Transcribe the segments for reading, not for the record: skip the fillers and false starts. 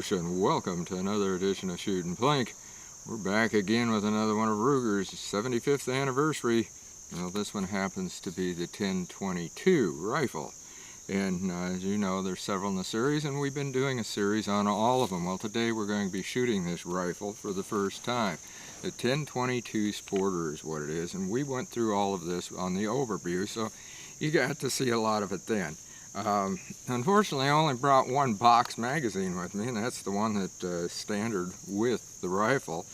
Josh, and welcome to another edition of Shooting Plink. We're back again with another one of Ruger's 75th anniversary. Well, this one happens to be the 1022 rifle. And as you know, there's several in the series, and we've been doing a series on all of them. Well, today we're going to be shooting this rifle for the first time. The 1022 Sporter is what it is, and we went through all of this on the overview, so you got to see a lot of it then. Unfortunately, I only brought one box magazine with me, and that's the one that is standard with the rifle.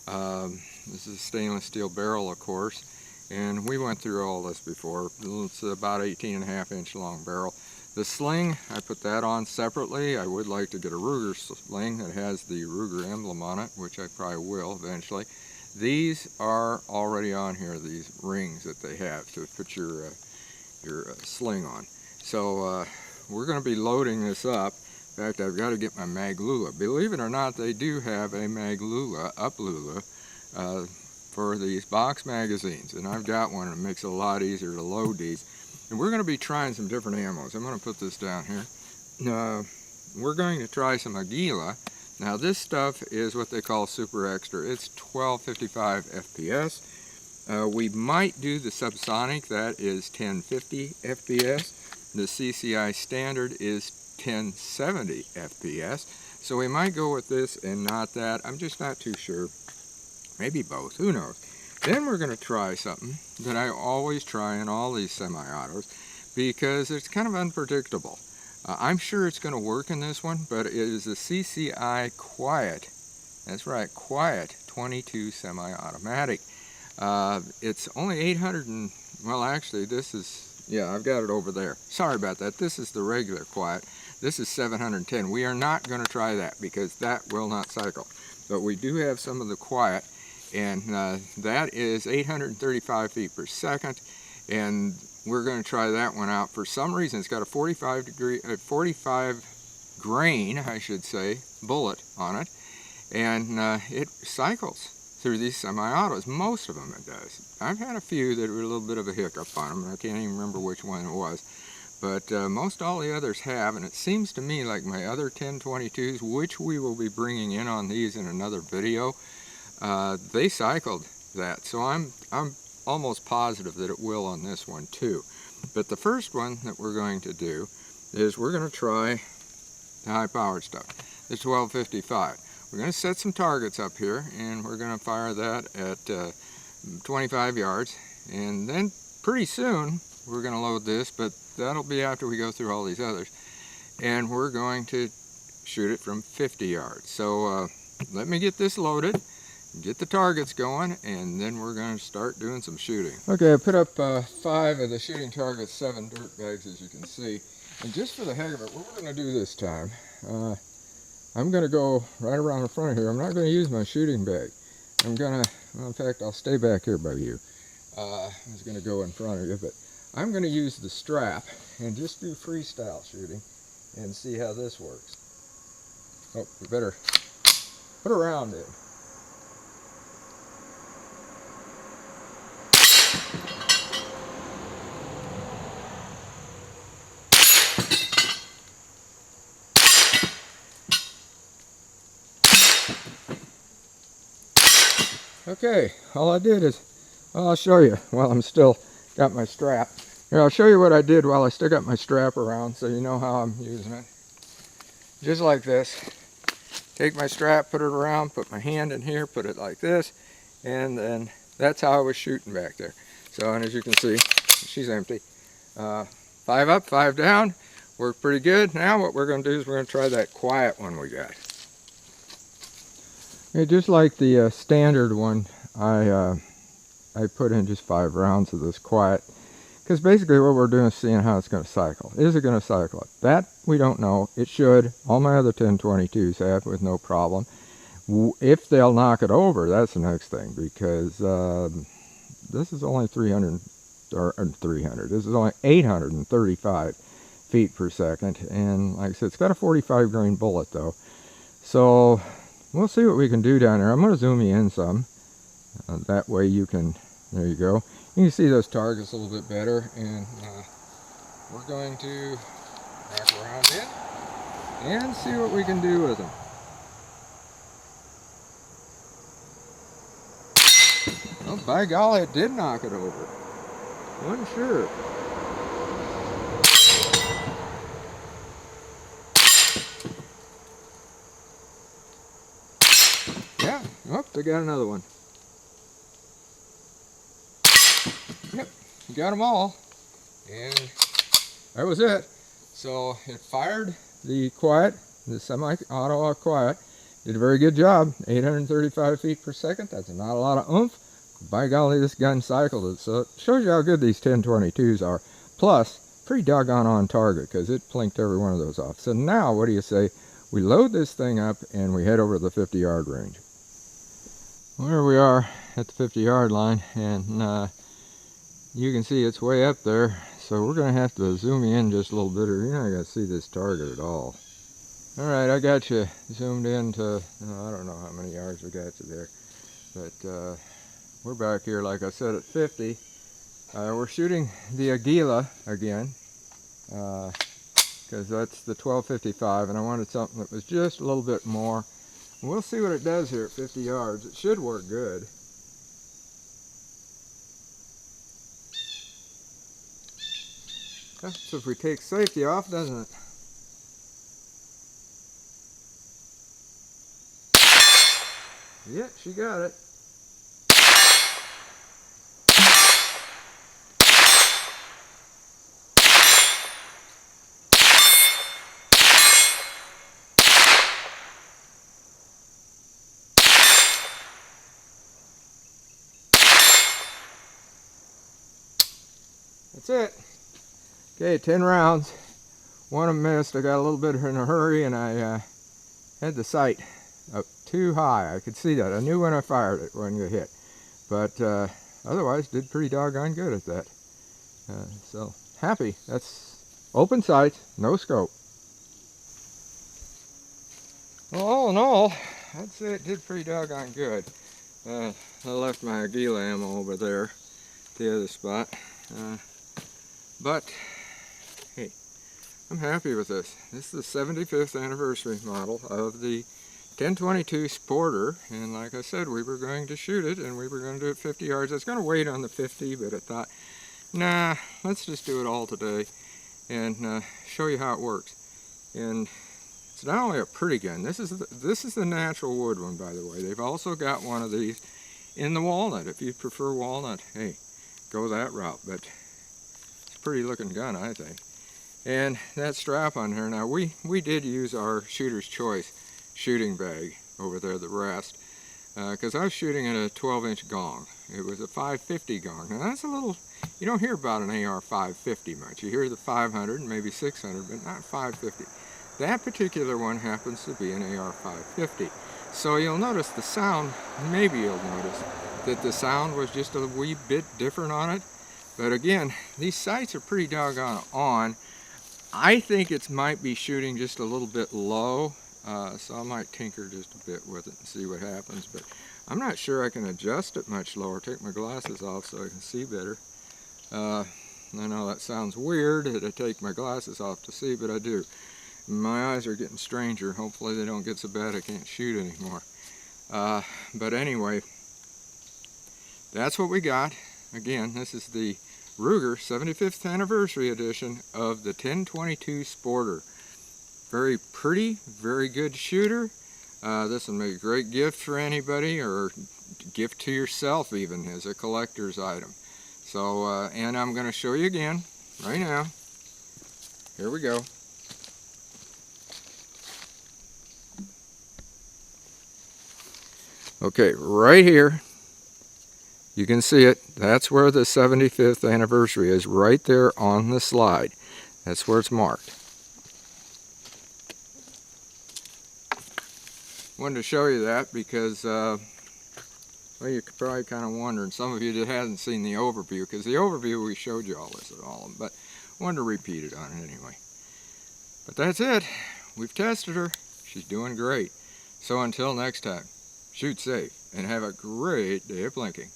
This is a stainless steel barrel, of course, and we went through all this before. It's about 18.5-inch long barrel. The sling, I put that on separately. I would like to get a Ruger sling that has the Ruger emblem on it, which I probably will eventually. These are already on here, these rings that they have to put your sling on. So we're going to be loading this up. In fact, I've got to get my Maglula. Believe it or not, they do have a Maglula, Uplula, for these box magazines. And I've got one, and it makes it a lot easier to load these. And we're going to be trying some different ammos. I'm going to put this down here. We're going to try some Aguila. Now this stuff is what they call super extra. It's 1255 FPS. We might do the subsonic, that is 1050 FPS. The CCI standard is 1070 FPS. So we might go with this and not that. I'm just not too sure. Maybe both, who knows. Then we're going to try something that I always try in all these semi-autos because it's kind of unpredictable. I'm sure it's going to work in this one, but it is a CCI Quiet. That's right, Quiet 22 semi-automatic. It's only 800 and, well, actually this is, yeah, I've got it over there. Sorry about that. This is the regular Quiet. This is 710. We are not going to try that because that will not cycle. But we do have some of the Quiet, and that is 835 feet per second. And we're going to try that one out. For some reason, it's got a 45 grain, I should say, bullet on it. And it cycles through these semi-autos. Most of them it does. I've had a few that were a little bit of a hiccup on them. I can't even remember which one it was. But most all the others have, and it seems to me like my other 1022s, which we will be bringing in on these in another video, they cycled that. So I'm almost positive that it will on this one too. But the first one that we're going to do is we're going to try the high-powered stuff, the 1255. We're going to set some targets up here, and we're going to fire that at 25 yards, and then pretty soon we're going to load this, but that'll be after we go through all these others, and we're going to shoot it from 50 yards. So let me get this loaded, get the targets going, and then we're going to start doing some shooting. Okay, I put up 5 of the shooting targets, 7 dirt bags, as you can see. And just for the heck of it, what we're going to do this time, I'm going to go right around the front of here. I'm not going to use my shooting bag. I'm going to, well, in fact, I'll stay back here by you. I was going to go in front of you, but I'm going to use the strap and just do freestyle shooting and see how this works. Oh, we better put a round in. Okay, all I did is, well, I'll show you while I'm still got my strap. Here, I'll show you what I did while I still got my strap around so you know how I'm using it. Just like this. Take my strap, put it around, put my hand in here, put it like this, and then that's how I was shooting back there. So, and as you can see, she's empty. 5 up, 5 down. Worked pretty good. Now what we're going to do is we're going to try that Quiet one we got. Okay, just like the standard one, I put in just 5 rounds of this Quiet, because basically what we're doing is seeing how it's going to cycle. Is it going to cycle? That we don't know. It should. All my other 1022s have with no problem. If they'll knock it over, that's the next thing, because this is only 300. This is only 835 feet per second, and like I said, it's got a 45 grain bullet though. So we'll see what we can do down there. I'm going to zoom you in some. That way you can, there you go. You can see those targets a little bit better, and we're going to back around in and see what we can do with them. by golly, it did knock it over. Wasn't sure. Yeah, oh, they got another one. Yep, got them all. And that was it. So it fired the quiet, the semi-auto quiet. Did a very good job. 835 feet per second. That's not a lot of oomph. By golly, this gun cycled it. So it shows you how good these 1022s are. Plus, pretty doggone on target because it plinked every one of those off. So now, what do you say? We load this thing up and we head over to the 50-yard range. Well, here we are at the 50-yard line, and you can see it's way up there. So we're going to have to zoom in just a little bit, or you're not going to see this target at all. Alright, I got you zoomed in to, I don't know how many yards we got you there. But we're back here, like I said, at 50. We're shooting the Aguila again, because that's the 1255, and I wanted something that was just a little bit more. We'll see what it does here at 50 yards. It should work good. So if we take safety off, doesn't it? Yeah, she got it. That's it. Okay, 10 rounds. One of them missed. I got a little bit in a hurry, and I had the sight up too high. I could see that. I knew when I fired it wasn't going to hit. But otherwise, did pretty doggone good at that. So, happy. That's open sights, no scope. Well, all in all, I'd say it did pretty doggone good. I left my Aguila ammo over there at the other spot. But, hey, I'm happy with this. This is the 75th anniversary model of the 1022 Sporter, and like I said, we were going to shoot it, and we were going to do it 50 yards. I was going to wait on the 50, but I thought, nah, let's just do it all today and show you how it works. And it's not only a pretty gun. This is the natural wood one, by the way. They've also got one of these in the walnut. If you prefer walnut, hey, go that route. But it's a pretty looking gun, I think. And that strap on here. Now we did use our Shooter's Choice shooting bag over there, the rest, because I was shooting at a 12-inch gong. It was a 550 gong. Now that's a little, you don't hear about an AR 550 much. You hear the 500 and maybe 600, but not 550. That particular one happens to be an AR 550. So you'll notice the sound, maybe you'll notice that the sound was just a wee bit different on it. But again, these sights are pretty doggone on. I think it might be shooting just a little bit low, so I might tinker just a bit with it and see what happens. But I'm not sure I can adjust it much lower. Take my glasses off so I can see better. I know that sounds weird that I take my glasses off to see, but I do. My eyes are getting stranger. Hopefully they don't get so bad I can't shoot anymore. But anyway, that's what we got. Again, this is the Ruger 75th anniversary edition of the 1022 Sporter. Very pretty, very good shooter. This will make a great gift for anybody, or gift to yourself even, as a collector's item. So, and I'm going to show you again right now. Here we go. Okay, right here, you can see it. That's where the 75th anniversary is, right there on the slide. That's where it's marked. Wanted to show you that because, well, you're probably kind of wondering, some of you that hasn't seen the overview, because the overview we showed you all this at all, but wanted to repeat it on it anyway. But that's it. We've tested her. She's doing great. So until next time, shoot safe and have a great day of plinking.